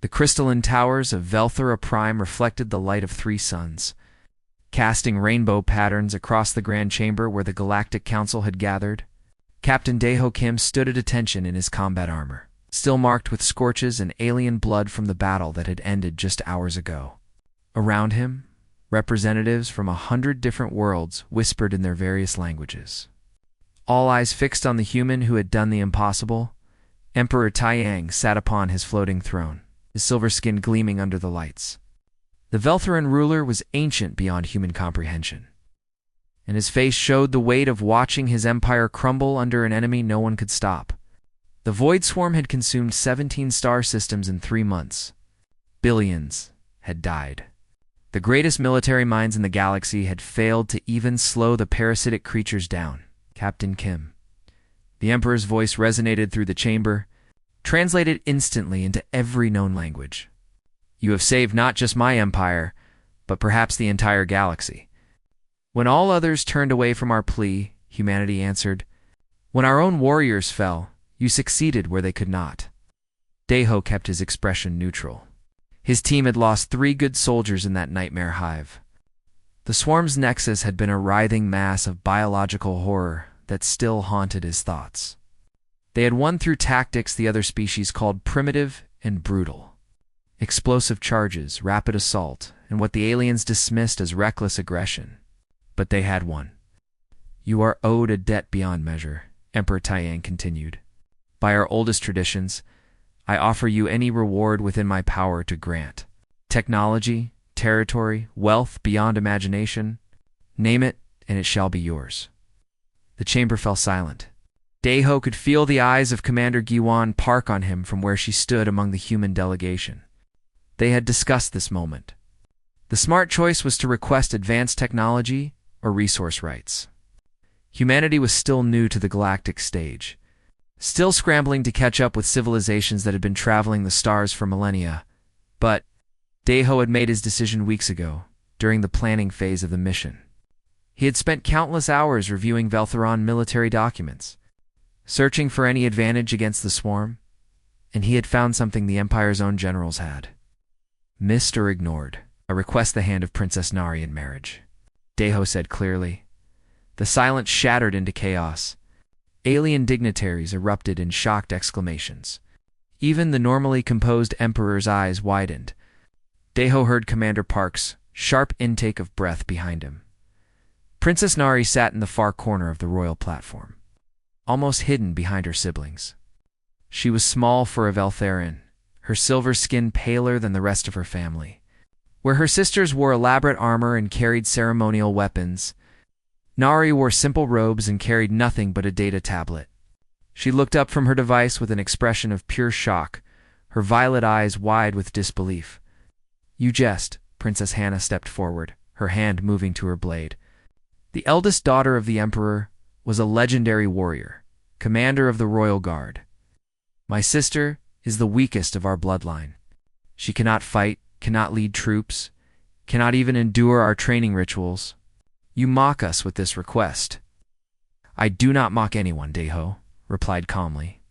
The crystalline towers of Velthora Prime reflected the light of 3 suns, casting rainbow patterns across the grand chamber where the Galactic Council had gathered. Captain Daeho Kim stood at attention in his combat armor, still marked with scorches and alien blood from the battle that had ended just hours ago. Around him, representatives from 100 different worlds whispered in their various languages. All eyes fixed on the human who had done the impossible, Emperor Taiyang sat upon his floating throne, his silver skin gleaming under the lights. The Velthoran ruler was ancient beyond human comprehension, and his face showed the weight of watching his empire crumble under an enemy no one could stop. The Void Swarm had consumed 17 star systems in 3 months. Billions had died. The greatest military minds in the galaxy had failed to even slow the parasitic creatures down. Captain Kim. The Emperor's voice resonated through the chamber, translated instantly into every known language. You have saved not just my empire, but perhaps the entire galaxy. When all others turned away from our plea, humanity answered. When our own warriors fell, you succeeded where they could not. Daeho kept his expression neutral. His team had lost 3 good soldiers in that nightmare hive. The swarm's nexus had been a writhing mass of biological horror that still haunted his thoughts. They had won through tactics the other species called primitive and brutal. Explosive charges, rapid assault, and what the aliens dismissed as reckless aggression. But they had won. You are owed a debt beyond measure, Emperor Taiyang continued. By our oldest traditions, I offer you any reward within my power to grant. Technology, territory, wealth beyond imagination. Name it, and it shall be yours. The chamber fell silent. Daeho could feel the eyes of Commander Giwan park on him from where she stood among the human delegation. They had discussed this moment. The smart choice was to request advanced technology or resource rights. Humanity was still new to the galactic stage, still scrambling to catch up with civilizations that had been traveling the stars for millennia. But Daeho had made his decision weeks ago, during the planning phase of the mission. He had spent countless hours reviewing Velthoran military documents, searching for any advantage against the swarm, and he had found something the Empire's own generals had. Missed or ignored, a request the hand of Princess Nari in marriage. Daeho said clearly. The silence shattered into chaos. Alien dignitaries erupted in shocked exclamations. Even the normally composed Emperor's eyes widened. Daeho heard Commander Park's sharp intake of breath behind him. Princess Nari sat in the far corner of the royal platform, almost hidden behind her siblings. She was small for a Veltharan, her silver skin paler than the rest of her family. Where her sisters wore elaborate armor and carried ceremonial weapons, Nari wore simple robes and carried nothing but a data tablet. She looked up from her device with an expression of pure shock, her violet eyes wide with disbelief. You jest, Princess Hannah stepped forward, her hand moving to her blade. The eldest daughter of the Emperor was a legendary warrior, commander of the Royal Guard. My sister is the weakest of our bloodline. She cannot fight, cannot lead troops, cannot even endure our training rituals. You mock us with this request. I do not mock anyone, Daeho replied calmly.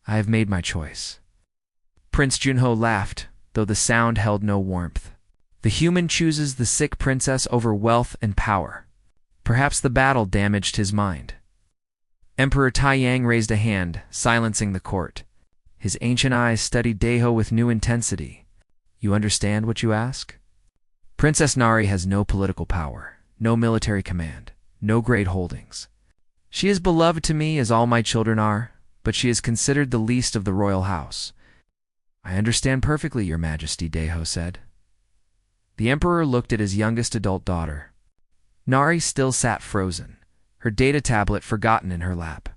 I have made my choice. Prince Junho laughed, though the sound held no warmth. The human chooses the sick princess over wealth and power. Perhaps the battle damaged his mind. Emperor Taiyang raised a hand, silencing the court. His ancient eyes studied Daeho with new intensity. You understand what you ask? Princess Nari has no political power, no military command, no great holdings. She is beloved to me as all my children are, but she is considered the least of the royal house. I understand perfectly, Your Majesty, Daeho said. The Emperor looked at his youngest adult daughter. Nari still sat frozen, her data tablet forgotten in her lap.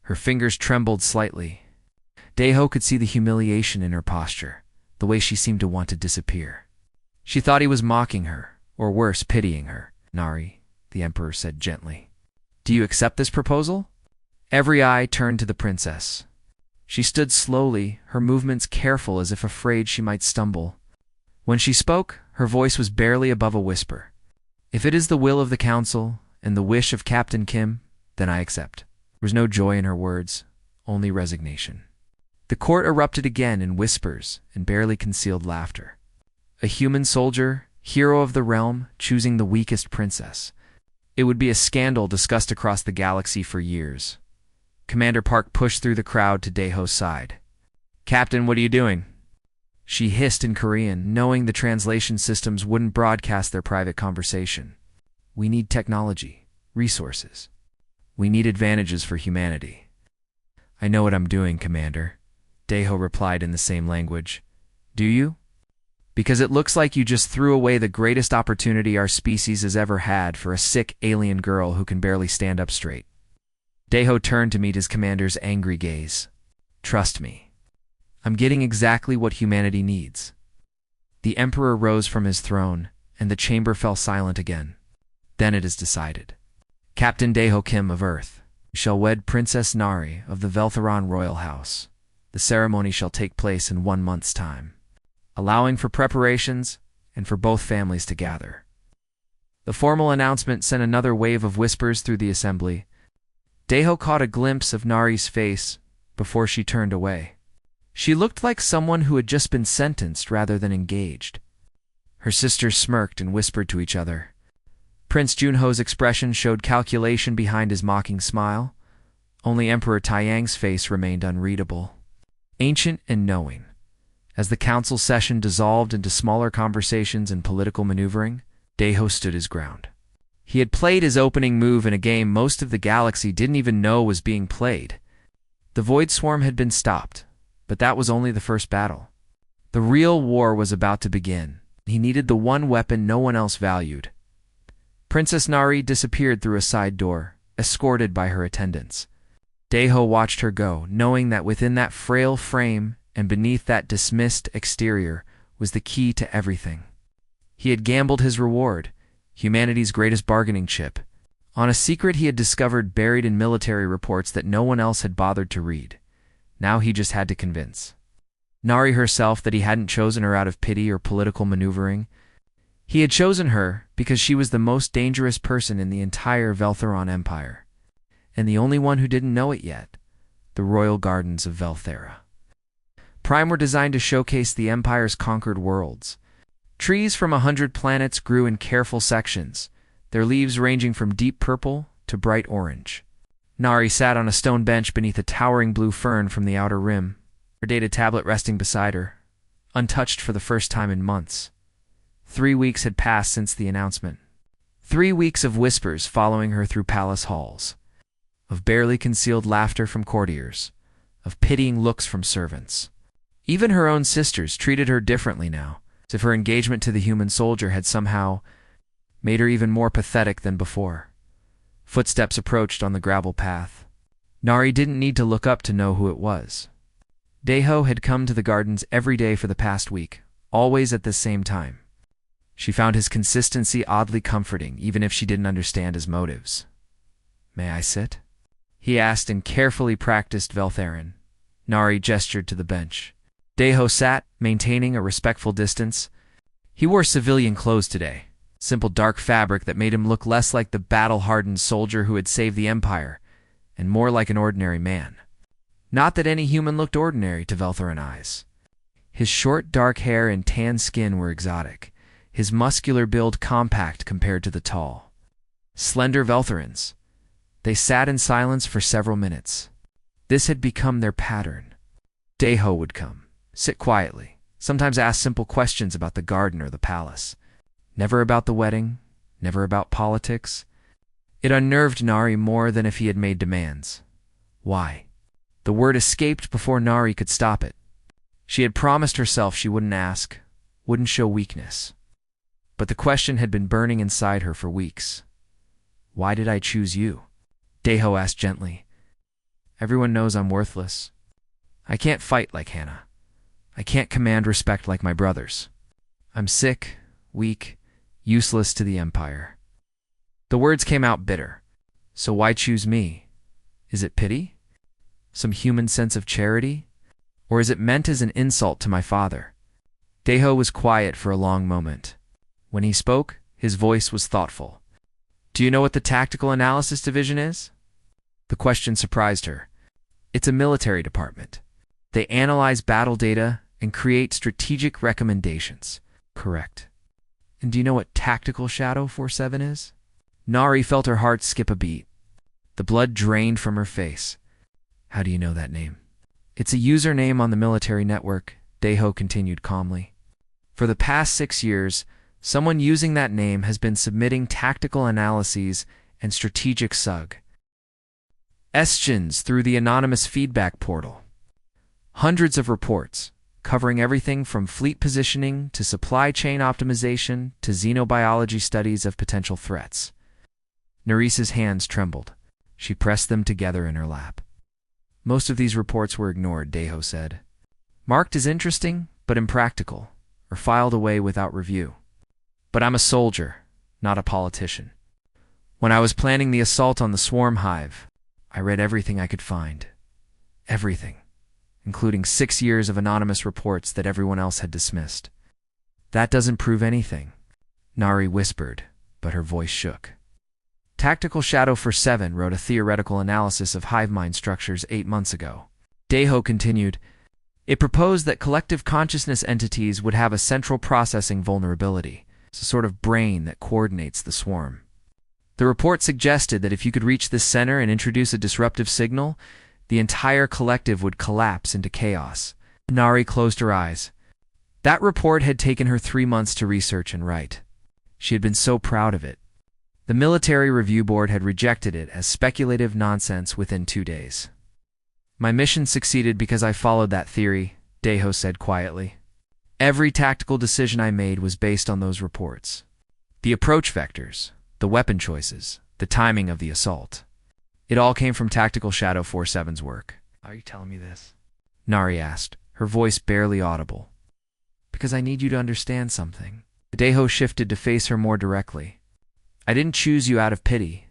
Her fingers trembled slightly. Daeho could see the humiliation in her posture, the way she seemed to want to disappear. She thought he was mocking her, or worse, pitying her. Nari, the Emperor said gently. Do you accept this proposal? Every eye turned to the princess. She stood slowly, her movements careful as if afraid she might stumble. When she spoke, her voice was barely above a whisper. If it is the will of the council and the wish of Captain Kim, then I accept. There was no joy in her words, only resignation. The court erupted again in whispers and barely concealed laughter. A human soldier, hero of the realm, choosing the weakest princess. It would be a scandal discussed across the galaxy for years. Commander Park pushed through the crowd to Daeho's side. "Captain, what are you doing?" She hissed in Korean, knowing the translation systems wouldn't broadcast their private conversation. "We need technology, resources. We need advantages for humanity." "I know what I'm doing, Commander," Daeho replied in the same language. "Do you? Because it looks like you just threw away the greatest opportunity our species has ever had for a sick alien girl who can barely stand up straight." Daeho turned to meet his commander's angry gaze. "Trust me. I'm getting exactly what humanity needs." The Emperor rose from his throne, and the chamber fell silent again. "Then it is decided. Captain Daeho Kim of Earth shall wed Princess Nari of the Veltheron Royal House. The ceremony shall take place in 1 month's time, allowing for preparations and for both families to gather." The formal announcement sent another wave of whispers through the assembly. Daeho caught a glimpse of Nari's face before she turned away. She looked like someone who had just been sentenced rather than engaged. Her sisters smirked and whispered to each other. Prince Junho's expression showed calculation behind his mocking smile. Only Emperor Taiyang's face remained unreadable, ancient and knowing. As the council session dissolved into smaller conversations and political maneuvering, Daeho stood his ground. He had played his opening move in a game most of the galaxy didn't even know was being played. The Void Swarm had been stopped, but that was only the first battle. The real war was about to begin. He needed the one weapon no one else valued. Princess Nari disappeared through a side door, escorted by her attendants. Daeho watched her go, knowing that within that frail frame and beneath that dismissed exterior was the key to everything. He had gambled his reward, humanity's greatest bargaining chip, on a secret he had discovered buried in military reports that no one else had bothered to read. Now he just had to convince Nari herself that he hadn't chosen her out of pity or political maneuvering. He had chosen her because she was the most dangerous person in the entire Veltheron Empire, and the only one who didn't know it yet, the royal gardens of Velthera. Prime were designed to showcase the Empire's conquered worlds. Trees from 100 planets grew in careful sections, their leaves ranging from deep purple to bright orange. Nari sat on a stone bench beneath a towering blue fern from the outer rim, her data tablet resting beside her, untouched for the first time in months. 3 weeks had passed since the announcement. 3 weeks of whispers following her through palace halls, of barely concealed laughter from courtiers, of pitying looks from servants. Even her own sisters treated her differently now, as if her engagement to the human soldier had somehow made her even more pathetic than before. Footsteps approached on the gravel path. Nari didn't need to look up to know who it was. Daeho had come to the gardens every day for the past week, always at the same time. She found his consistency oddly comforting, even if she didn't understand his motives. "May I sit?" he asked in carefully practiced Veltheran. Nari gestured to the bench. Daeho sat, maintaining a respectful distance. He wore civilian clothes today, simple dark fabric that made him look less like the battle-hardened soldier who had saved the Empire, and more like an ordinary man. Not that any human looked ordinary to Veltheran eyes. His short dark hair and tan skin were exotic, his muscular build compact compared to the tall, slender Veltherans. They sat in silence for several minutes. This had become their pattern. Daeho would come, sit quietly, sometimes ask simple questions about the garden or the palace. Never about the wedding, never about politics. It unnerved Nari more than if he had made demands. Why? The word escaped before Nari could stop it. She had promised herself she wouldn't ask, wouldn't show weakness. But the question had been burning inside her for weeks. "Why did I choose you?" Daeho asked gently. "Everyone knows I'm worthless. I can't fight like Hannah. I can't command respect like my brothers. I'm sick, weak, useless to the Empire." The words came out bitter. "So why choose me? Is it pity? Some human sense of charity? Or is it meant as an insult to my father?" Daeho was quiet for a long moment. When he spoke, his voice was thoughtful. "Do you know what the Tactical Analysis Division is?" The question surprised her. "It's a military department. They analyze battle data and create strategic recommendations. Correct. And do you know what Tactical Shadow 47 is? Nari felt her heart skip a beat. The blood drained from her face. How do you know that name? It's a username on the military network, Deho continued calmly. For the past 6 years, someone using that name has been submitting tactical analyses and strategic suggestions through the anonymous feedback portal. Hundreds of reports, covering everything from fleet positioning to supply chain optimization to xenobiology studies of potential threats. Narice's hands trembled. She pressed them together in her lap. Most of these reports were ignored, Deho said. Marked as interesting, but impractical, or filed away without review. But I'm a soldier, not a politician. When I was planning the assault on the swarm hive, I read everything I could find. Everything, including 6 years of anonymous reports that everyone else had dismissed. That doesn't prove anything, Nari whispered, but her voice shook. Tactical Shadow 47 wrote a theoretical analysis of hive mind structures 8 months ago. Deho continued, it proposed that collective consciousness entities would have a central processing vulnerability, a sort of brain that coordinates the swarm. The report suggested that if you could reach this center and introduce a disruptive signal, the entire collective would collapse into chaos. Nari closed her eyes. That report had taken her 3 months to research and write. She had been so proud of it. The Military Review Board had rejected it as speculative nonsense within 2 days. My mission succeeded because I followed that theory, Deho said quietly. Every tactical decision I made was based on those reports. The approach vectors, the weapon choices, the timing of the assault. It all came from Tactical Shadow 47's work. Are you telling me this? Nari asked, her voice barely audible. Because I need you to understand something. Deho shifted to face her more directly. I didn't choose you out of pity.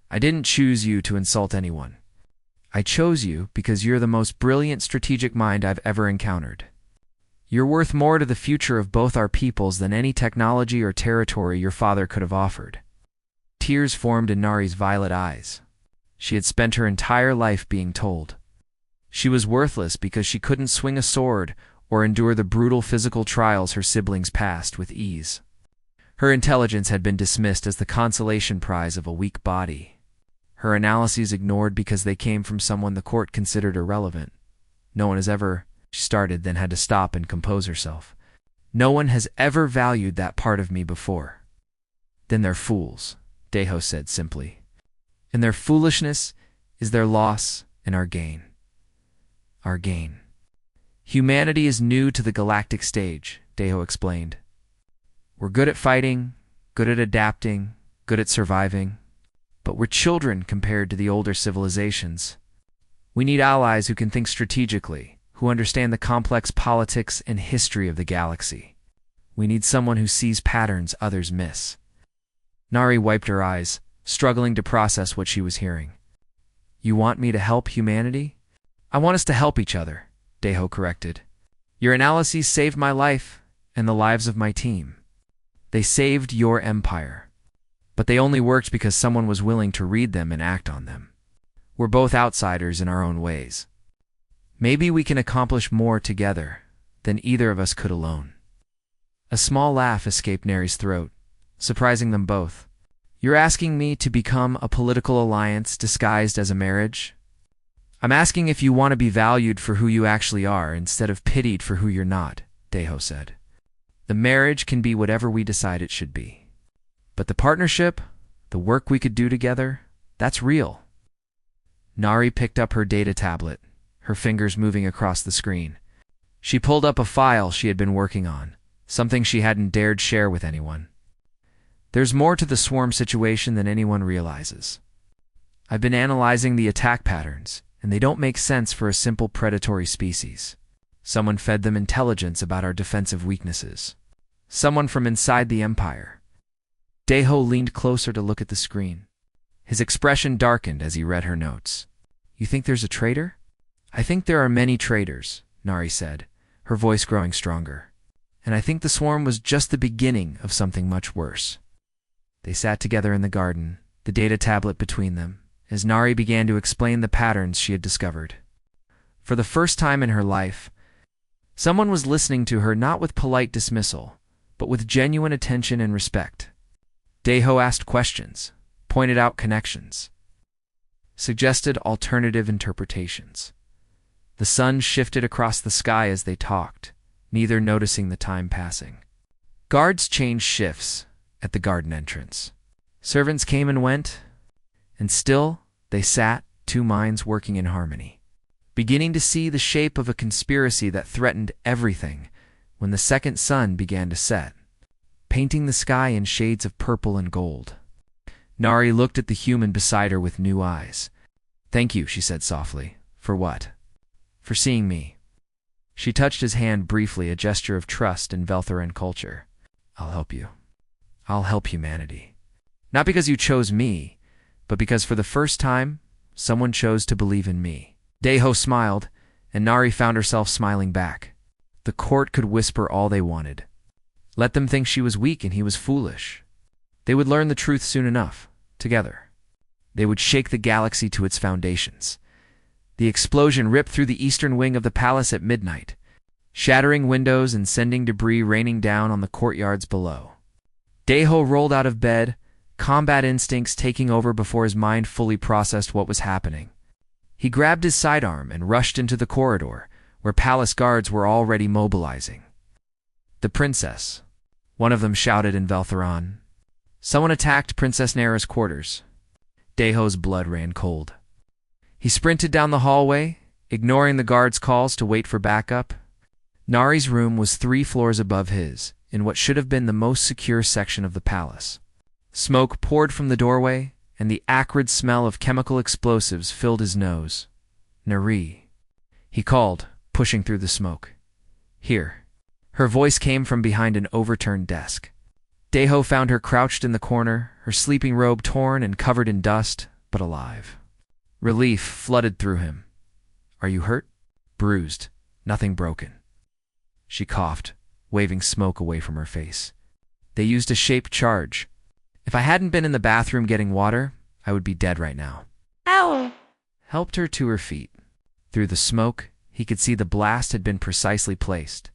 I didn't choose you to insult anyone. I chose you because you're the most brilliant strategic mind I've ever encountered. You're worth more to the future of both our peoples than any technology or territory your father could have offered. Tears formed in Nari's violet eyes. She had spent her entire life being told. She was worthless because she couldn't swing a sword or endure the brutal physical trials her siblings passed with ease. Her intelligence had been dismissed as the consolation prize of a weak body. Her analyses ignored because they came from someone the court considered irrelevant. No one has ever... She started, then had to stop and compose herself. No one has ever valued that part of me before. Then they're fools, Deho said simply. And their foolishness is their loss and our gain. Our gain. Humanity is new to the galactic stage, Deho explained. We're good at fighting, good at adapting, good at surviving, but we're children compared to the older civilizations. We need allies who can think strategically, who understand the complex politics and history of the galaxy. We need someone who sees patterns others miss. Nari wiped her eyes, struggling to process what she was hearing. You want me to help humanity? I want us to help each other, Deho corrected. Your analyses saved my life and the lives of my team. They saved your empire. But they only worked because someone was willing to read them and act on them. We're both outsiders in our own ways. Maybe we can accomplish more together than either of us could alone. A small laugh escaped Neri's throat, surprising them both. You're asking me to become a political alliance disguised as a marriage? I'm asking if you want to be valued for who you actually are instead of pitied for who you're not, Deho said. The marriage can be whatever we decide it should be. But the partnership, the work we could do together, that's real. Nari picked up her data tablet, her fingers moving across the screen. She pulled up a file she had been working on, something she hadn't dared share with anyone. There's more to the swarm situation than anyone realizes. I've been analyzing the attack patterns, and they don't make sense for a simple predatory species. Someone fed them intelligence about our defensive weaknesses. Someone from inside the Empire. Deho leaned closer to look at the screen. His expression darkened as he read her notes. You think there's a traitor? I think there are many traitors, Nari said, her voice growing stronger. And I think the swarm was just the beginning of something much worse. They sat together in the garden, the data tablet between them, as Nari began to explain the patterns she had discovered. For the first time in her life, someone was listening to her not with polite dismissal, but with genuine attention and respect. Daeho asked questions, pointed out connections, suggested alternative interpretations. The sun shifted across the sky as they talked, neither noticing the time passing. Guards changed shifts at the garden entrance. Servants came and went, and still they sat, two minds working in harmony, beginning to see the shape of a conspiracy that threatened everything when the second sun began to set, painting the sky in shades of purple and gold. Nari looked at the human beside her with new eyes. "Thank you," she said softly. "For what?" "For seeing me." She touched his hand briefly, a gesture of trust in Veltharan culture. "I'll help you. I'll help humanity. Not because you chose me, but because for the first time, someone chose to believe in me." Daeho smiled, and Nari found herself smiling back. The court could whisper all they wanted. Let them think she was weak and he was foolish. They would learn the truth soon enough, together. They would shake the galaxy to its foundations. The explosion ripped through the eastern wing of the palace at midnight, shattering windows and sending debris raining down on the courtyards below. Daeho rolled out of bed, combat instincts taking over before his mind fully processed what was happening. He grabbed his sidearm and rushed into the corridor, where palace guards were already mobilizing. "The princess," one of them shouted in Veltharan. "Someone attacked Princess Nara's quarters." Daeho's blood ran cold. He sprinted down the hallway, ignoring the guards' calls to wait for backup. Nari's room was 3 floors above his, in what should have been the most secure section of the palace. Smoke poured from the doorway, and the acrid smell of chemical explosives filled his nose. "Nari," he called, pushing through the smoke. "Here." Her voice came from behind an overturned desk. Daeho found her crouched in the corner, her sleeping robe torn and covered in dust, but alive. Relief flooded through him. "Are you hurt?" "Bruised. Nothing broken." She coughed, waving smoke away from her face. "They used a shaped charge. If I hadn't been in the bathroom getting water, I would be dead right now." Ow! Helped her to her feet. Through the smoke, he could see the blast had been precisely placed.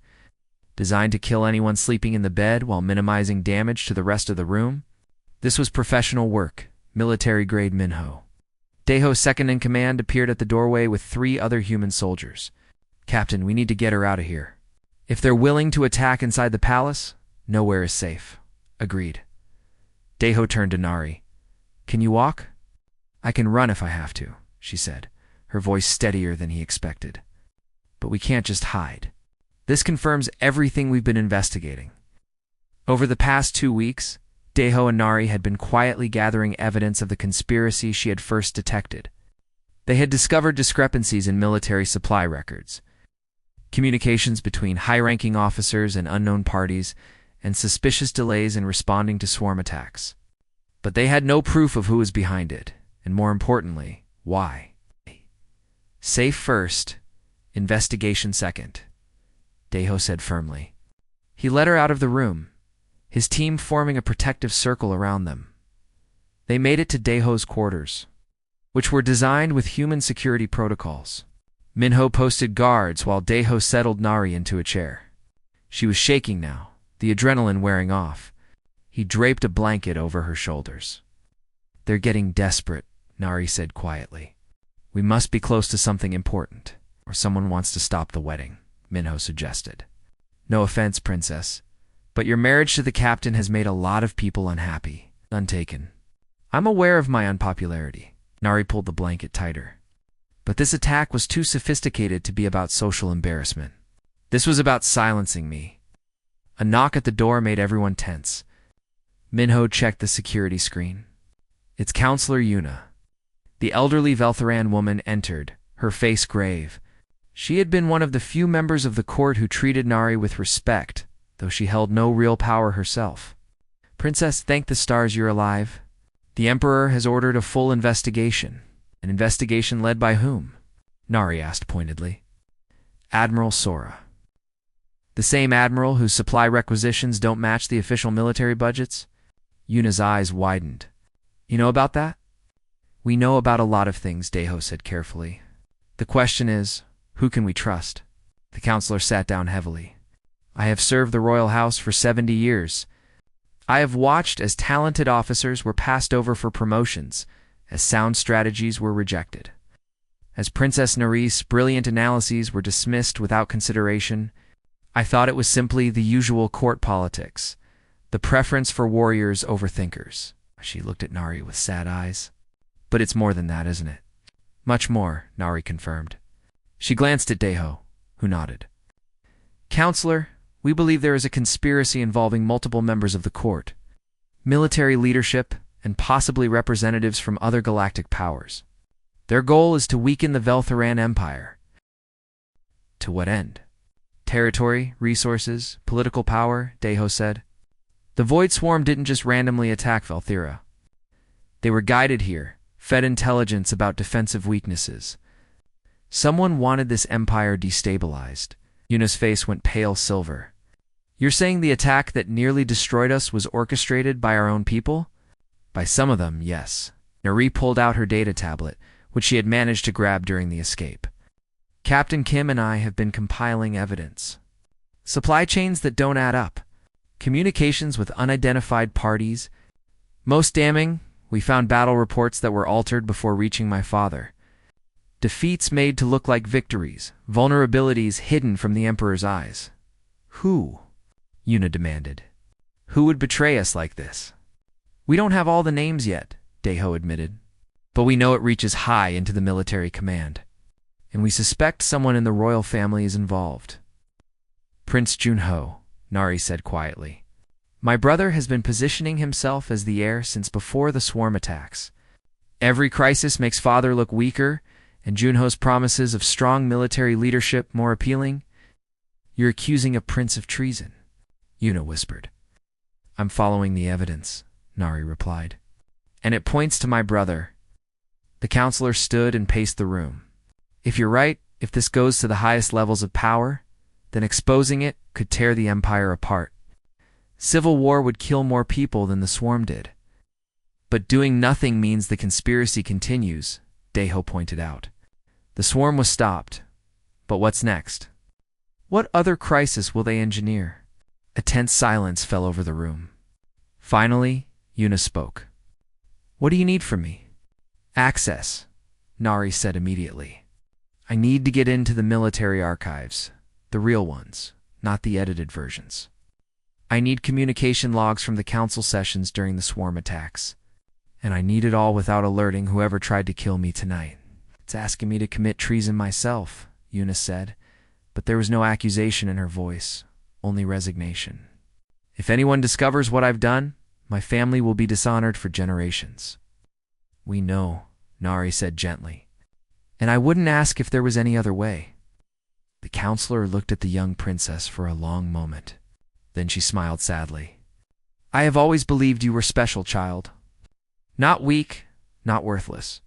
Designed to kill anyone sleeping in the bed while minimizing damage to the rest of the room. This was professional work, military-grade Minho. Daeho's second-in-command appeared at the doorway with 3 other human soldiers. "Captain, we need to get her out of here. If they're willing to attack inside the palace, nowhere is safe." "Agreed." Daeho turned to Nari. "Can you walk?" "I can run if I have to," she said, her voice steadier than he expected. "But we can't just hide. This confirms everything we've been investigating." Over the past 2 weeks, Daeho and Nari had been quietly gathering evidence of the conspiracy she had first detected. They had discovered discrepancies in military supply records, communications between high-ranking officers and unknown parties, and suspicious delays in responding to swarm attacks. But they had no proof of who was behind it, and more importantly, why. "Safe first, investigation second," Daeho said firmly. He led her out of the room, his team forming a protective circle around them. They made it to Daeho's quarters, which were designed with human security protocols. Minho posted guards while Daeho settled Nari into a chair. She was shaking now, the adrenaline wearing off. He draped a blanket over her shoulders. "They're getting desperate," Nari said quietly. "We must be close to something important, or someone wants to stop the wedding," Minho suggested. "No offense, princess, but your marriage to the captain has made a lot of people unhappy, untaken." "I'm aware of my unpopularity." Nari pulled the blanket tighter. "But this attack was too sophisticated to be about social embarrassment. This was about silencing me." A knock at the door made everyone tense. Minho checked the security screen. "It's Counselor Yuna." The elderly Veltharan woman entered, her face grave. She had been one of the few members of the court who treated Nari with respect, though she held no real power herself. "Princess, thank the stars you're alive. The Emperor has ordered a full investigation." "An investigation led by whom?" Nari asked pointedly. "Admiral Sora." "The same admiral whose supply requisitions don't match the official military budgets?" Yuna's eyes widened. "You know about that?" "We know about a lot of things," Daeho said carefully. "The question is, Who can we trust? The counselor sat down heavily. I have served the royal house for 70 years. I have watched as talented officers were passed over for promotions, as sound strategies were rejected. As Princess Nerys' brilliant analyses were dismissed without consideration, I thought it was simply the usual court politics, the preference for warriors over thinkers. She looked at Nari with sad eyes. But it's more than that, isn't it? Much more, Nari confirmed. She glanced at Deho, who nodded. Counselor, we believe there is a conspiracy involving multiple members of the court, military leadership, and possibly representatives from other galactic powers. Their goal is to weaken the Veltharan Empire. To what end? Territory, resources, political power, Deho said. The Void Swarm didn't just randomly attack Velthira. They were guided here, fed intelligence about defensive weaknesses. Someone wanted this empire destabilized. Yuna's face went pale silver. You're saying the attack that nearly destroyed us was orchestrated by our own people? By some of them, yes. Nari pulled out her data tablet, which she had managed to grab during the escape. Captain Kim and I have been compiling evidence. Supply chains that don't add up. Communications with unidentified parties. Most damning, we found battle reports that were altered before reaching my father. Defeats made to look like victories, vulnerabilities hidden from the Emperor's eyes. Who? Yuna demanded. Who would betray us like this? We don't have all the names yet, Deho admitted, but we know it reaches high into the military command, and we suspect someone in the royal family is involved. Prince Junho, Nari said quietly. My brother has been positioning himself as the heir since before the swarm attacks. Every crisis makes father look weaker, and Junho's promises of strong military leadership more appealing. You're accusing a prince of treason, Yuna whispered. I'm following the evidence, Nari replied. And it points to my brother. The counselor stood and paced the room. If you're right, if this goes to the highest levels of power, then exposing it could tear the empire apart. Civil war would kill more people than the swarm did. But doing nothing means the conspiracy continues, Deho pointed out. The swarm was stopped. But what's next? What other crisis will they engineer? A tense silence fell over the room. Finally, Yuna spoke. What do you need from me? Access, Nari said immediately. I need to get into the military archives, the real ones, not the edited versions. I need communication logs from the council sessions during the swarm attacks. And I need it all without alerting whoever tried to kill me tonight. It's asking me to commit treason myself, Yuna said, but there was no accusation in her voice, only resignation. If anyone discovers what I've done, my family will be dishonored for generations. We know, Nari said gently, and I wouldn't ask if there was any other way. The counselor looked at the young princess for a long moment. Then she smiled sadly. I have always believed you were special, child. Not weak, not worthless,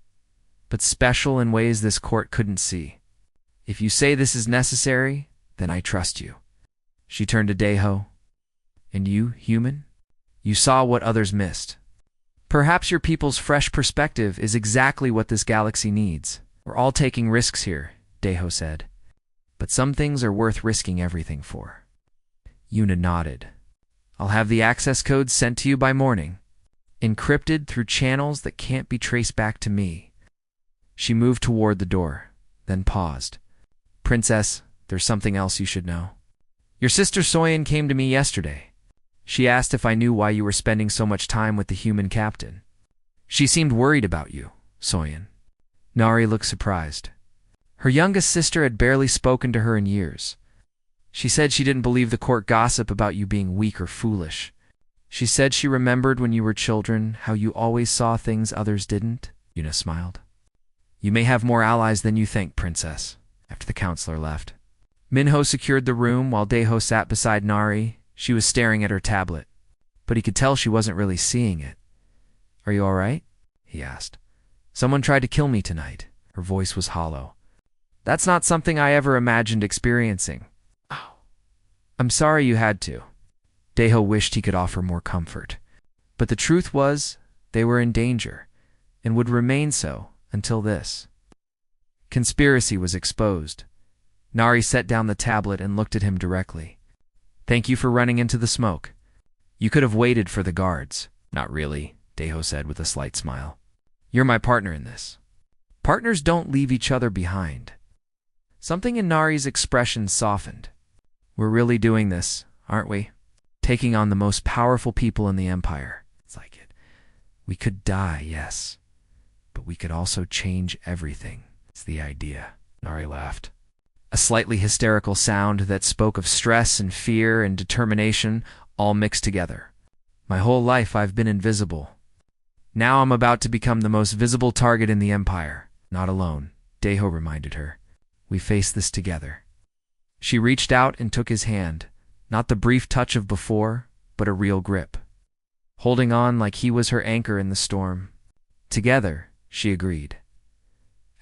but special in ways this court couldn't see. If you say this is necessary, then I trust you. She turned to Deho. And you, human? You saw what others missed. Perhaps your people's fresh perspective is exactly what this galaxy needs. We're all taking risks here, Deho said. But some things are worth risking everything for. Yuna nodded. I'll have the access codes sent to you by morning, encrypted through channels that can't be traced back to me. She moved toward the door, then paused. Princess, there's something else you should know. Your sister Soyen came to me yesterday. She asked if I knew why you were spending so much time with the human captain. She seemed worried about you, Soyen. Nari looked surprised. Her youngest sister had barely spoken to her in years. She said she didn't believe the court gossip about you being weak or foolish. She said she remembered when you were children how you always saw things others didn't. Yuna smiled. You may have more allies than you think, Princess. After the counselor left, Minho secured the room while Deho sat beside Nari. She was staring at her tablet, but he could tell she wasn't really seeing it. Are you all right? He asked. Someone tried to kill me tonight. Her voice was hollow. That's not something I ever imagined experiencing. Oh, I'm sorry you had to. Deho wished he could offer more comfort. But the truth was, they were in danger, and would remain so until this conspiracy was exposed. Nari set down the tablet and looked at him directly. Thank you for running into the smoke. You could have waited for the guards. Not really, Deho said with a slight smile. You're my partner in this. Partners don't leave each other behind. Something in Nari's expression softened. We're really doing this, aren't we? Taking on the most powerful people in the Empire. It's like it. We could die, yes. But we could also change everything. It's the idea. Nari laughed. A slightly hysterical sound that spoke of stress and fear and determination all mixed together. My whole life I've been invisible. Now I'm about to become the most visible target in the Empire. Not alone, Deho reminded her. We face this together. She reached out and took his hand, not the brief touch of before, but a real grip. Holding on like he was her anchor in the storm. Together, she agreed.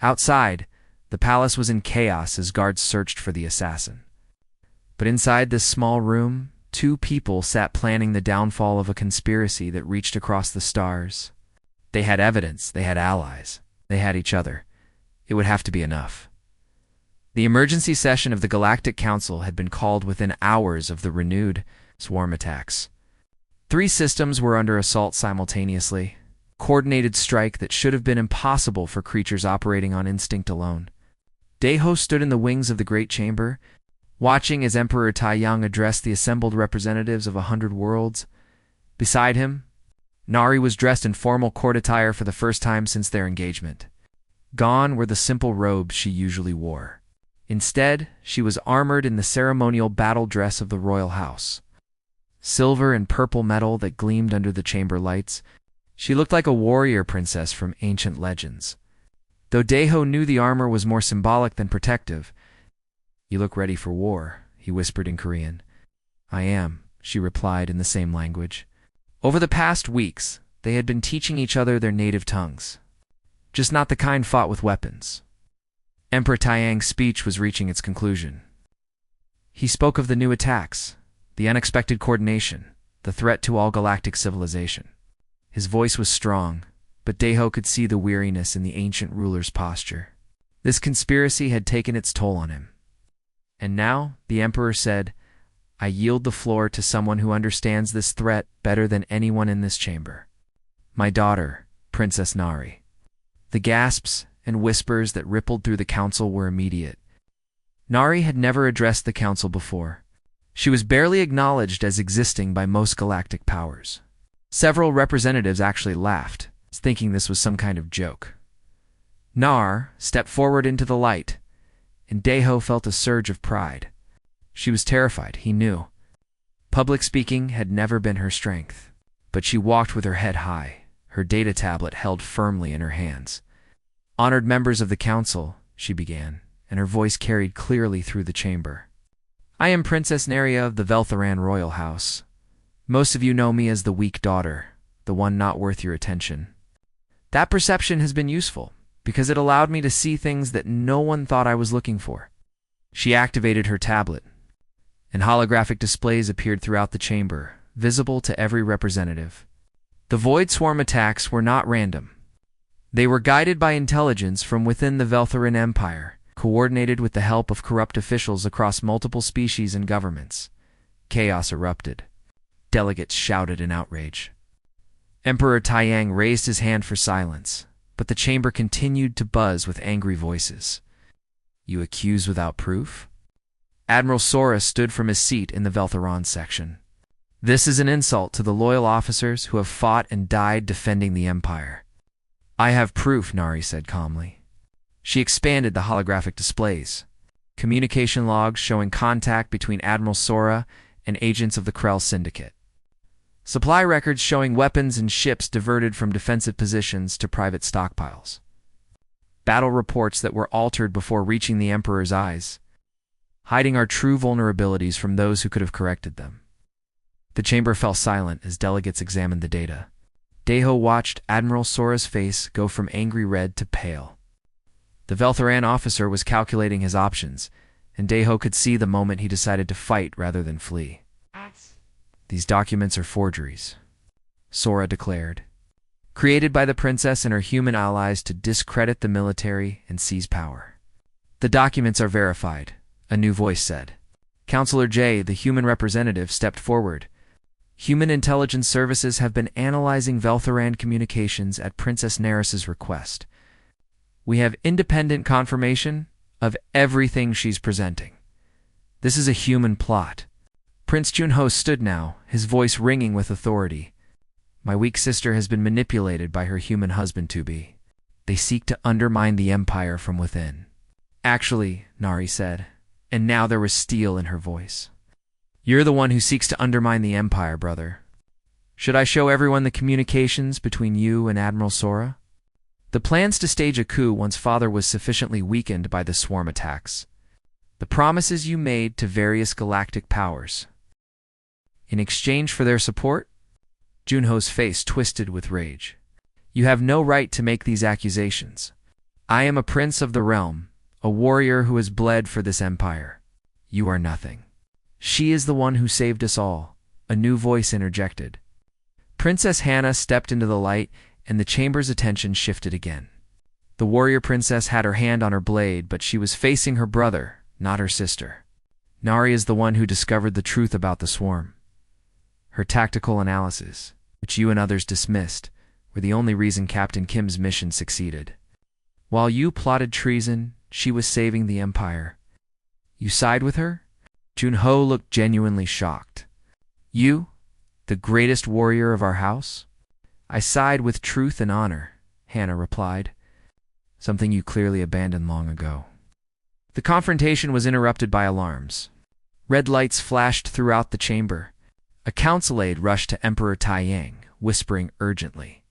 Outside, the palace was in chaos as guards searched for the assassin. But inside this small room, two people sat planning the downfall of a conspiracy that reached across the stars. They had evidence, they had allies, they had each other. It would have to be enough. The emergency session of the Galactic Council had been called within hours of the renewed swarm attacks. 3 systems were under assault simultaneously, coordinated strike that should have been impossible for creatures operating on instinct alone. Deho stood in the wings of the Great Chamber, watching as Emperor Taiyang addressed the assembled representatives of 100 worlds. Beside him, Nari was dressed in formal court attire for the first time since their engagement. Gone were the simple robes she usually wore. Instead, she was armored in the ceremonial battle dress of the royal house. Silver and purple metal that gleamed under the chamber lights, she looked like a warrior princess from ancient legends. Though Deho knew the armor was more symbolic than protective. You look ready for war, he whispered in Korean. I am, she replied in the same language. Over the past weeks, they had been teaching each other their native tongues. Just not the kind fought with weapons. Emperor Taiyang's speech was reaching its conclusion. He spoke of the new attacks, the unexpected coordination, the threat to all galactic civilization. His voice was strong, but Deho could see the weariness in the ancient ruler's posture. This conspiracy had taken its toll on him. And now, the Emperor said, I yield the floor to someone who understands this threat better than anyone in this chamber. My daughter, Princess Nari. The gasps and whispers that rippled through the council were immediate. Nari had never addressed the council before. She was barely acknowledged as existing by most galactic powers. Several representatives actually laughed, thinking this was some kind of joke. Nar stepped forward into the light, and Deho felt a surge of pride. She was terrified, he knew. Public speaking had never been her strength, but she walked with her head high, her data tablet held firmly in her hands. Honored members of the council, she began, and her voice carried clearly through the chamber. I am Princess Neria of the Veltharan royal house. Most of you know me as the weak daughter, the one not worth your attention. That perception has been useful, because it allowed me to see things that no one thought I was looking for. She activated her tablet, and holographic displays appeared throughout the chamber, visible to every representative. The Void Swarm attacks were not random. They were guided by intelligence from within the Veltharan Empire, coordinated with the help of corrupt officials across multiple species and governments. Chaos erupted. Delegates shouted in outrage. Emperor Taiyang raised his hand for silence, but the chamber continued to buzz with angry voices. You accuse without proof? Admiral Sora stood from his seat in the Veltharan section. This is an insult to the loyal officers who have fought and died defending the Empire. I have proof, Nari said calmly. She expanded the holographic displays. Communication logs showing contact between Admiral Sora and agents of the Krell Syndicate. Supply records showing weapons and ships diverted from defensive positions to private stockpiles. Battle reports that were altered before reaching the Emperor's eyes, hiding our true vulnerabilities from those who could have corrected them. The chamber fell silent as delegates examined the data. Deho watched Admiral Sora's face go from angry red to pale. The Veltharan officer was calculating his options, and Deho could see the moment he decided to fight rather than flee. These documents are forgeries, Sora declared, created by the princess and her human allies to discredit the military and seize power. The documents are verified, a new voice said. Counselor J, the human representative, stepped forward. Human Intelligence Services have been analyzing Veltharan communications at Princess Neris's request. We have independent confirmation of everything she's presenting. This is a human plot. Prince Junho stood now, his voice ringing with authority. My weak sister has been manipulated by her human husband-to-be. They seek to undermine the empire from within. Actually, Nari said, and now there was steel in her voice. You're the one who seeks to undermine the empire, brother. Should I show everyone the communications between you and Admiral Sora? The plans to stage a coup once father was sufficiently weakened by the swarm attacks. The promises you made to various galactic powers. In exchange for their support? Junho's face twisted with rage. You have no right to make these accusations. I am a prince of the realm, a warrior who has bled for this empire. You are nothing. She is the one who saved us all, a new voice interjected. Princess Hannah stepped into the light, and the chamber's attention shifted again. The warrior princess had her hand on her blade, but she was facing her brother, not her sister. Nari is the one who discovered the truth about the swarm. Her tactical analysis, which you and others dismissed, were the only reason Captain Kim's mission succeeded. While you plotted treason, she was saving the empire. You side with her? Junho looked genuinely shocked. You, the greatest warrior of our house? I side with truth and honor, Hannah replied, something you clearly abandoned long ago. The confrontation was interrupted by alarms. Red lights flashed throughout the chamber. A council aide rushed to Emperor Taiyang, whispering urgently.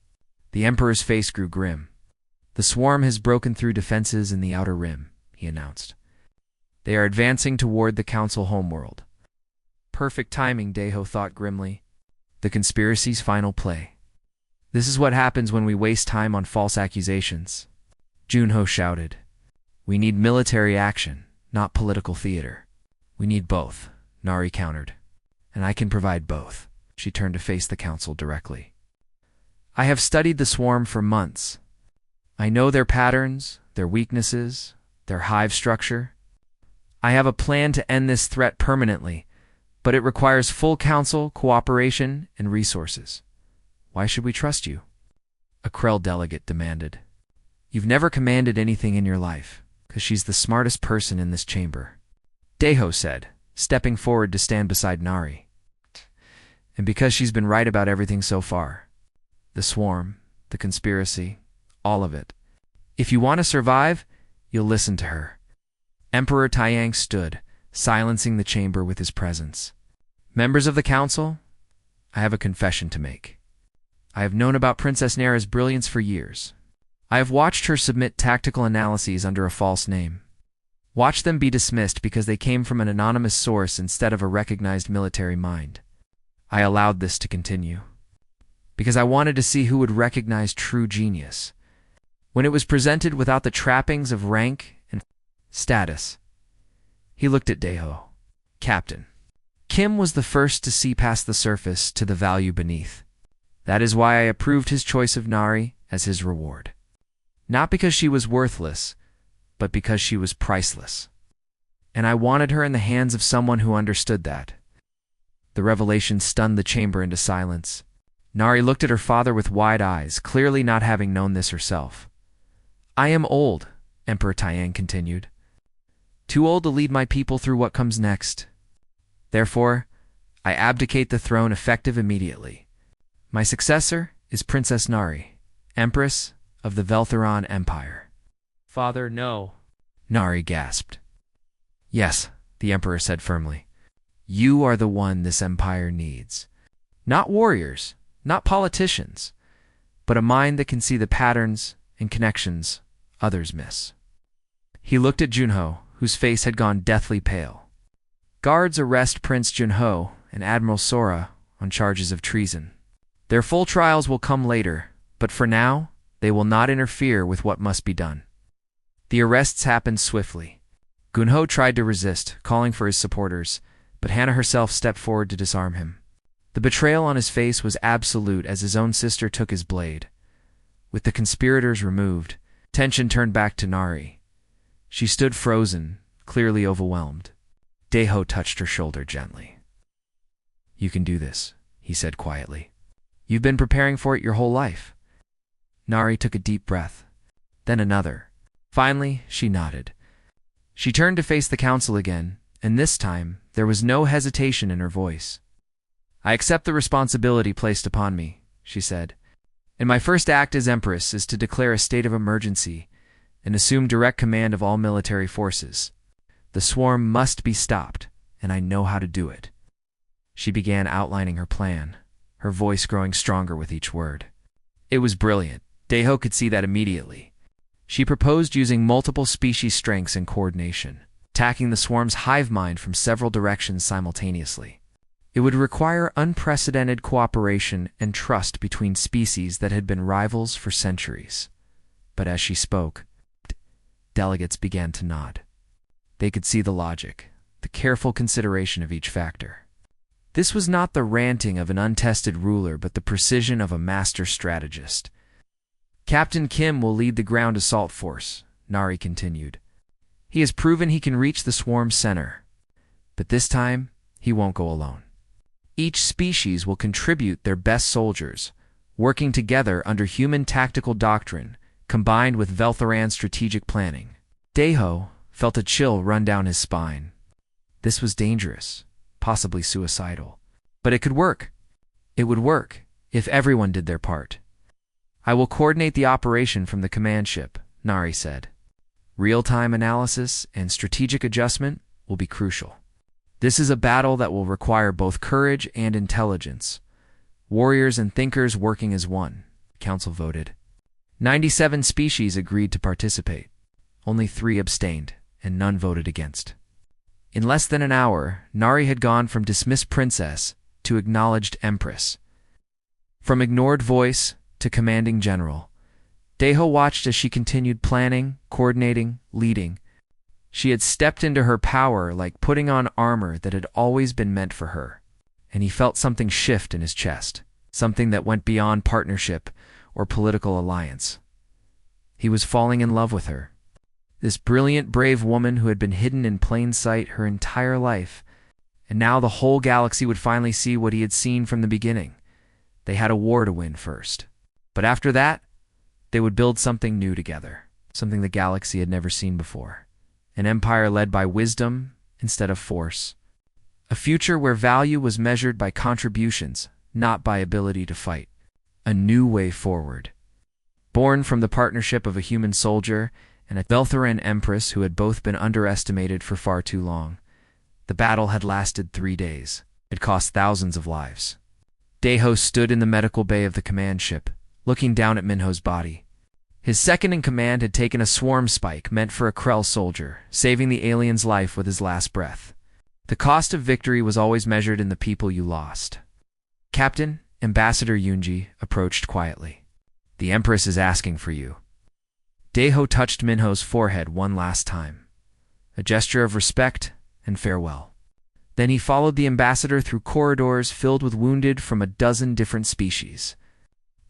The Emperor's face grew grim. The swarm has broken through defenses in the outer rim, he announced. They are advancing toward the council homeworld. Perfect timing, Daeho thought grimly. The conspiracy's final play. This is what happens when we waste time on false accusations. Junho shouted. We need military action, not political theater. We need both, Nari countered. And I can provide both. She turned to face the council directly. I have studied the swarm for months. I know their patterns, their weaknesses, their hive structure. I have a plan to end this threat permanently, but it requires full council, cooperation, and resources. Why should we trust you? A Krell delegate demanded. You've never commanded anything in your life, because she's the smartest person in this chamber. Daeho said, stepping forward to stand beside Nari. And because she's been right about everything so far. The swarm, the conspiracy, all of it. If you want to survive, you'll listen to her. Emperor Taiyang stood, silencing the chamber with his presence. Members of the council, I have a confession to make. I have known about Princess Nera's brilliance for years. I have watched her submit tactical analyses under a false name. Watched them be dismissed because they came from an anonymous source instead of a recognized military mind. I allowed this to continue. Because I wanted to see who would recognize true genius. When it was presented without the trappings of rank and status. He looked at Daeho. Captain. Kim was the first to see past the surface to the value beneath. That is why I approved his choice of Nari as his reward. Not because she was worthless, but because she was priceless. And I wanted her in the hands of someone who understood that. The revelation stunned the chamber into silence. Nari looked at her father with wide eyes, clearly not having known this herself. I am old, Emperor Taiyang continued. Too old to lead my people through what comes next. Therefore, I abdicate the throne effective immediately. My successor is Princess Nari, Empress of the Veltharan Empire. Father, no, Nari gasped. Yes, the Emperor said firmly. You are the one this empire needs. Not warriors, not politicians, but a mind that can see the patterns and connections others miss. He looked at Junho, whose face had gone deathly pale. Guards arrest Prince Junho and Admiral Sora on charges of treason. Their full trials will come later, but for now, they will not interfere with what must be done. The arrests happened swiftly. Junho tried to resist, calling for his supporters, but Hannah herself stepped forward to disarm him. The betrayal on his face was absolute as his own sister took his blade. With the conspirators removed, tension turned back to Nari. She stood frozen, clearly overwhelmed. Deho touched her shoulder gently. "You can do this," he said quietly. "You've been preparing for it your whole life." Nari took a deep breath, then another. Finally, she nodded. She turned to face the council again, and this time there was no hesitation in her voice. "I accept the responsibility placed upon me," she said. "And my first act as Empress is to declare a state of emergency and assume direct command of all military forces. The swarm must be stopped, and I know how to do it." She began outlining her plan, her voice growing stronger with each word. It was brilliant. Deho could see that immediately. She proposed using multiple species strengths and coordination, attacking the swarm's hive mind from several directions simultaneously. It would require unprecedented cooperation and trust between species that had been rivals for centuries. But as she spoke, delegates began to nod. They could see the logic, the careful consideration of each factor. This was not the ranting of an untested ruler, but the precision of a master strategist. "Captain Kim will lead the ground assault force," Nari continued. "He has proven he can reach the swarm's center. But this time, he won't go alone. Each species will contribute their best soldiers, working together under human tactical doctrine, combined with Veltharan strategic planning." Deho felt a chill run down his spine. This was dangerous, possibly suicidal. But it could work. It would work if everyone did their part. "I will coordinate the operation from the command ship," Nari said. "Real-time analysis and strategic adjustment will be crucial. This is a battle that will require both courage and intelligence. Warriors and thinkers working as one," the council voted. 97 species agreed to participate. Only 3 abstained, and none voted against. In less than an hour, Nari had gone from dismissed princess to acknowledged empress. From ignored voice to commanding general. Deho watched as she continued planning, coordinating, leading. She had stepped into her power like putting on armor that had always been meant for her. And he felt something shift in his chest, something that went beyond partnership or political alliance. He was falling in love with her. This brilliant, brave woman who had been hidden in plain sight her entire life. And now the whole galaxy would finally see what he had seen from the beginning. They had a war to win first. But after that, they would build something new together, something the galaxy had never seen before. An empire led by wisdom instead of force. A future where value was measured by contributions, not by ability to fight. A new way forward. Born from the partnership of a human soldier and a Veltharan empress who had both been underestimated for far too long. The battle had lasted 3 days. It cost thousands of lives. Deho stood in the medical bay of the command ship, looking down at Minho's body. His second-in-command had taken a swarm spike meant for a Krell soldier, saving the alien's life with his last breath. The cost of victory was always measured in the people you lost. Captain, Ambassador Yunji approached quietly. "The Empress is asking for you." Deho touched Minho's forehead one last time. A gesture of respect and farewell. Then he followed the ambassador through corridors filled with wounded from a dozen different species.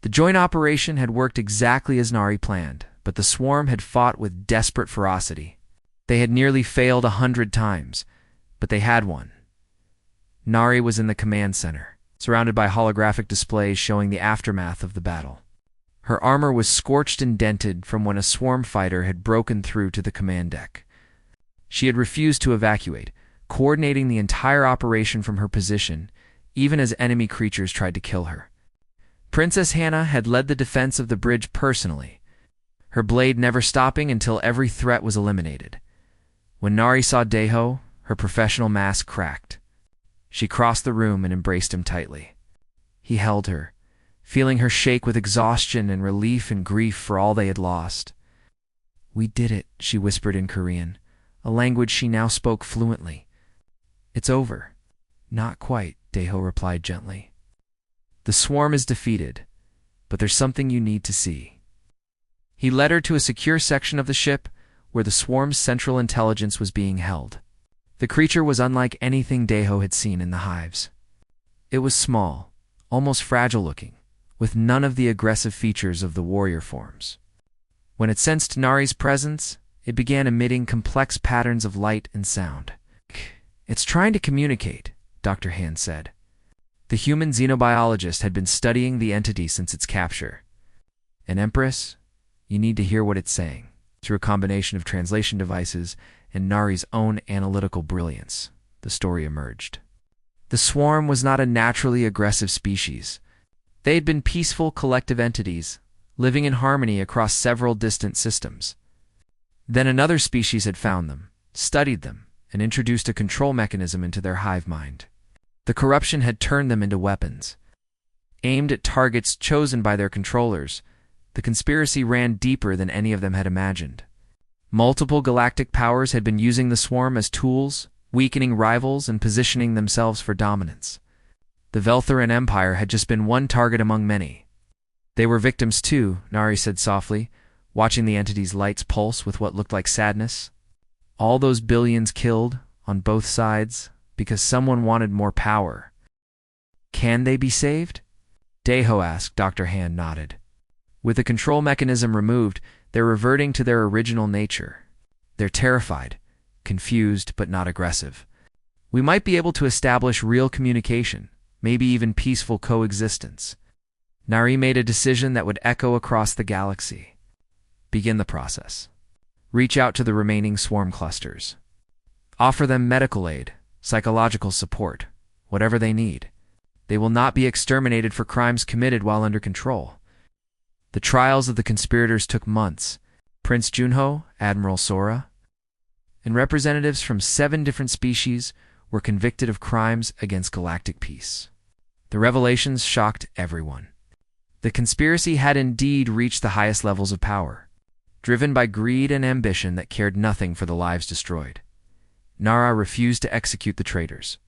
The joint operation had worked exactly as Nari planned, but the swarm had fought with desperate ferocity. They had nearly failed 100 times, but they had won. Nari was in the command center, surrounded by holographic displays showing the aftermath of the battle. Her armor was scorched and dented from when a swarm fighter had broken through to the command deck. She had refused to evacuate, coordinating the entire operation from her position, even as enemy creatures tried to kill her. Princess Hannah had led the defense of the bridge personally, her blade never stopping until every threat was eliminated. When Nari saw Deho, her professional mask cracked. She crossed the room and embraced him tightly. He held her, feeling her shake with exhaustion and relief and grief for all they had lost. "We did it," she whispered in Korean, a language she now spoke fluently. "It's over." "Not quite," Deho replied gently. "The swarm is defeated, but there's something you need to see." He led her to a secure section of the ship where the swarm's central intelligence was being held. The creature was unlike anything Deho had seen in the hives. It was small, almost fragile-looking, with none of the aggressive features of the warrior forms. When it sensed Nari's presence, it began emitting complex patterns of light and sound. "It's trying to communicate," Dr. Hand said. The human xenobiologist had been studying the entity since its capture. "An empress? You need to hear what it's saying." Through a combination of translation devices and Nari's own analytical brilliance, the story emerged. The swarm was not a naturally aggressive species. They had been peaceful collective entities, living in harmony across several distant systems. Then another species had found them, studied them, and introduced a control mechanism into their hive mind. The corruption had turned them into weapons. Aimed at targets chosen by their controllers, the conspiracy ran deeper than any of them had imagined. Multiple galactic powers had been using the swarm as tools, weakening rivals and positioning themselves for dominance. The Veltheran Empire had just been one target among many. "They were victims too," Nari said softly, watching the entity's lights pulse with what looked like sadness. "All those billions killed, on both sides, because someone wanted more power. Can they be saved?" Deho asked. Dr. Hand nodded. "With the control mechanism removed, they're reverting to their original nature. They're terrified, confused, but not aggressive. We might be able to establish real communication, maybe even peaceful coexistence." Nari made a decision that would echo across the galaxy. Begin the process. Reach out to the remaining swarm clusters. Offer them medical aid, psychological support, whatever they need. They will not be exterminated for crimes committed while under control. The trials of the conspirators took months. Prince Junho, Admiral Sora, and representatives from 7 different species were convicted of crimes against galactic peace. The revelations shocked everyone. The conspiracy had indeed reached the highest levels of power, driven by greed and ambition that cared nothing for the lives destroyed. Nara refused to execute the traitors,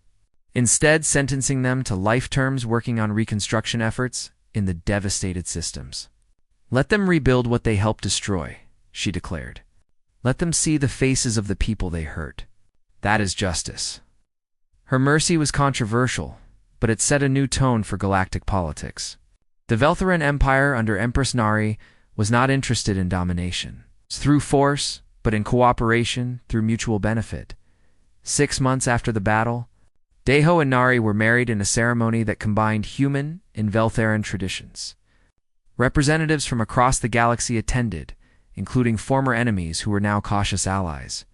instead sentencing them to life terms working on reconstruction efforts in the devastated systems. "Let them rebuild what they helped destroy," she declared. "Let them see the faces of the people they hurt. That is justice." Her mercy was controversial, but it set a new tone for galactic politics. The Veltheran Empire under Empress Nari was not interested in domination through force, but in cooperation through mutual benefit. 6 months after the battle, Deho and Nari were married in a ceremony that combined human and Veltheran traditions. Representatives from across the galaxy attended, including former enemies who were now cautious allies.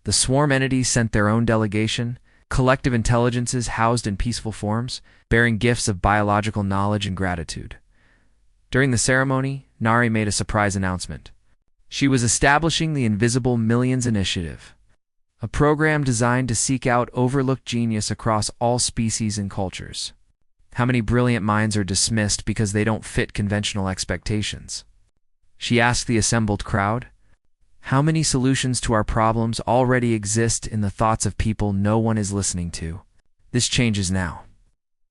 The swarm entities sent their own delegation, collective intelligences housed in peaceful forms, bearing gifts of biological knowledge and gratitude. During the ceremony, Nari made a surprise announcement. She was establishing the Invisible Millions Initiative, a program designed to seek out overlooked genius across all species and cultures. How many brilliant minds are dismissed because they don't fit conventional expectations? She asked the assembled crowd. How many solutions to our problems already exist in the thoughts of people no one is listening to? This changes now.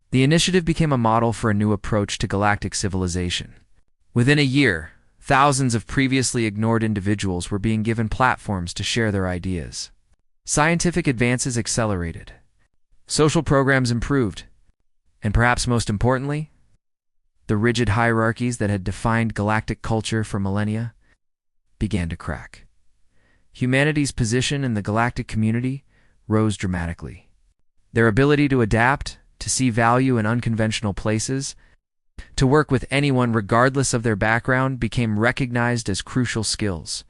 The initiative became a model for a new approach to galactic civilization. Within a year, thousands of previously ignored individuals were being given platforms to share their ideas. Scientific advances accelerated. Social programs improved. And perhaps most importantly, the rigid hierarchies that had defined galactic culture for millennia began to crack. Humanity's position in the galactic community rose dramatically. Their ability to adapt, to see value in unconventional places, to work with anyone regardless of their background became recognized as crucial skills.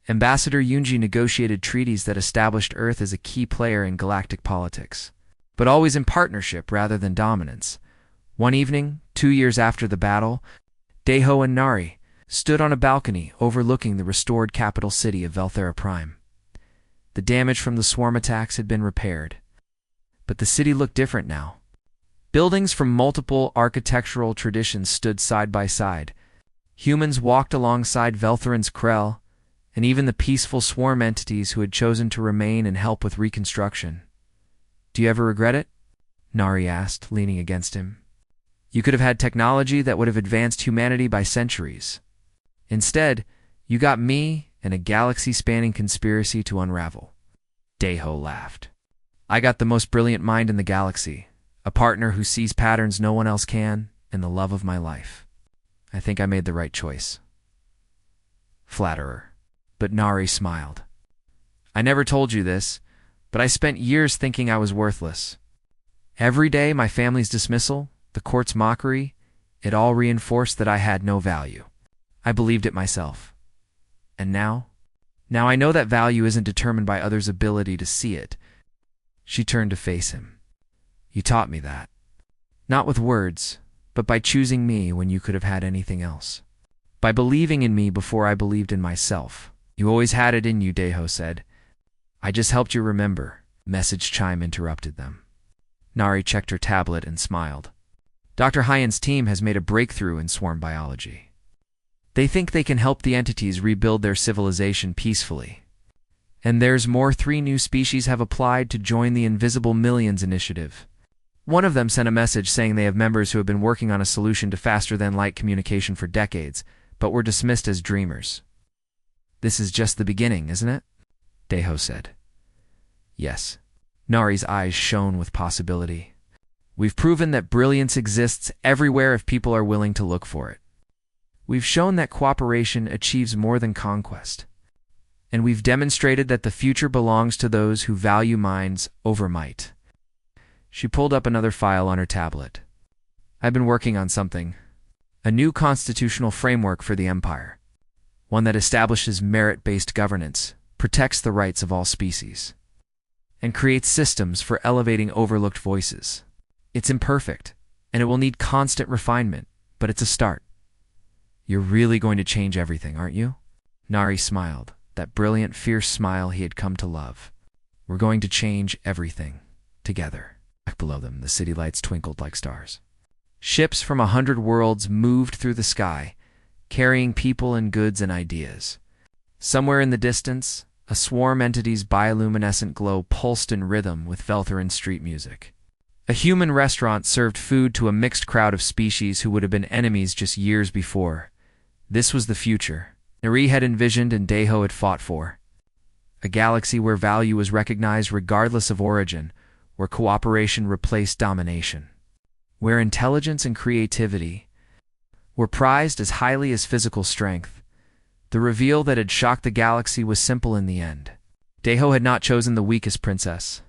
Ambassador Yunji negotiated treaties that established Earth as a key player in galactic politics, but always in partnership rather than dominance. One evening, 2 years after the battle, Deho and Nari stood on a balcony overlooking the restored capital city of Velthera Prime. The damage from the swarm attacks had been repaired, but the city looked different now. Buildings from multiple architectural traditions stood side by side. Humans walked alongside Veltheran's Krell, and even the peaceful swarm entities who had chosen to remain and help with reconstruction. "Do you ever regret it?" Nari asked, leaning against him. "You could have had technology that would have advanced humanity by centuries. Instead, you got me and a galaxy-spanning conspiracy to unravel." Deho laughed. "I got the most brilliant mind in the galaxy, a partner who sees patterns no one else can, and the love of my life. I think I made the right choice." Flatterer. but Nari smiled. I never told you this, but I spent years thinking I was worthless. Every day, my family's dismissal, the court's mockery, it all reinforced that I had no value. I believed it myself. And now? Now I know that value isn't determined by others' ability to see it. She turned to face him. You taught me that. Not with words, but by choosing me when you could have had anything else. By believing in me before I believed in myself. You always had it in you, Deho said. I just helped you remember. Message chime interrupted them. Nari checked her tablet and smiled. Dr. Hyen's team has made a breakthrough in swarm biology. They think they can help the entities rebuild their civilization peacefully. And there's more. 3 new species have applied to join the Invisible Millions initiative. One of them sent a message saying they have members who have been working on a solution to faster-than-light communication for decades, but were dismissed as dreamers. This is just the beginning, isn't it? Deho said. Yes. Nari's eyes shone with possibility. We've proven that brilliance exists everywhere if people are willing to look for it. We've shown that cooperation achieves more than conquest. And we've demonstrated that the future belongs to those who value minds over might. She pulled up another file on her tablet. I've been working on something. A new constitutional framework for the Empire. One that establishes merit-based governance, protects the rights of all species, and creates systems for elevating overlooked voices. It's imperfect, and it will need constant refinement, but it's a start. You're really going to change everything, aren't you? Nari smiled, that brilliant, fierce smile he had come to love. We're going to change everything, together. Back below them, the city lights twinkled like stars. Ships from 100 worlds moved through the sky, carrying people and goods and ideas. Somewhere in the distance, a swarm entity's bioluminescent glow pulsed in rhythm with Veltheran street music. A human restaurant served food to a mixed crowd of species who would have been enemies just years before. This was the future Nari had envisioned and Deho had fought for. A galaxy where value was recognized regardless of origin, where cooperation replaced domination, where intelligence and creativity were prized as highly as physical strength. The reveal that had shocked the galaxy was simple in the end. Deho had not chosen the weakest princess.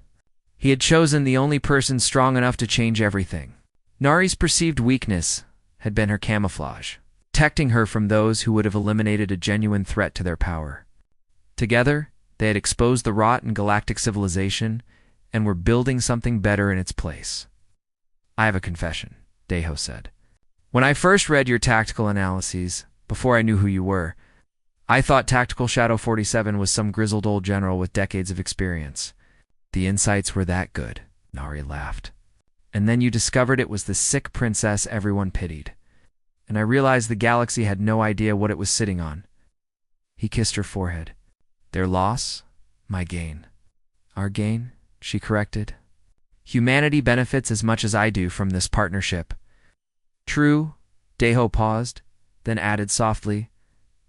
He had chosen the only person strong enough to change everything. Nari's perceived weakness had been her camouflage, protecting her from those who would have eliminated a genuine threat to their power. Together, they had exposed the rot in galactic civilization and were building something better in its place. I have a confession, Deho said. When I first read your tactical analyses, before I knew who you were, I thought Tactical Shadow 47 was some grizzled old general with decades of experience. The insights were that good, Nari laughed. And then you discovered it was the sick princess everyone pitied. And I realized the galaxy had no idea what it was sitting on. He kissed her forehead. Their loss, my gain. Our gain? She corrected. Humanity benefits as much as I do from this partnership. True, Deho paused, then added softly,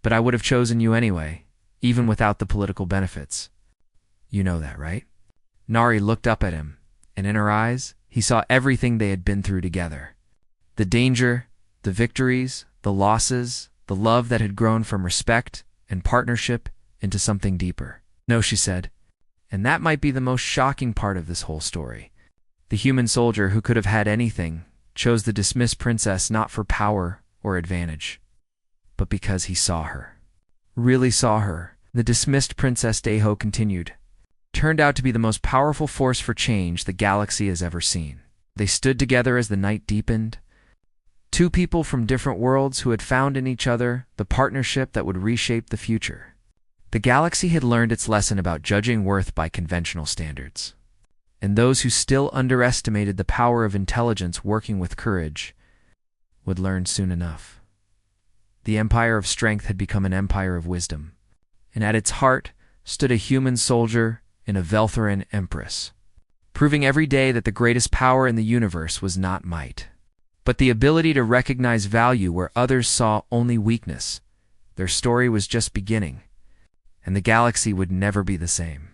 but I would have chosen you anyway, even without the political benefits. You know that, right? Nari looked up at him, and in her eyes, he saw everything they had been through together. The danger, the victories, the losses, the love that had grown from respect and partnership into something deeper. No, she said. And that might be the most shocking part of this whole story. The human soldier who could have had anything chose the dismissed princess not for power or advantage, but because he saw her. Really saw her. The dismissed Princess, Deho continued, turned out to be the most powerful force for change the galaxy has ever seen. They stood together as the night deepened. 2 people from different worlds who had found in each other the partnership that would reshape the future. The galaxy had learned its lesson about judging worth by conventional standards. And those who still underestimated the power of intelligence working with courage would learn soon enough. The Empire of Strength had become an empire of wisdom, and at its heart stood a human soldier and a Veltheran empress, proving every day that the greatest power in the universe was not might, but the ability to recognize value where others saw only weakness. Their story was just beginning, and the galaxy would never be the same.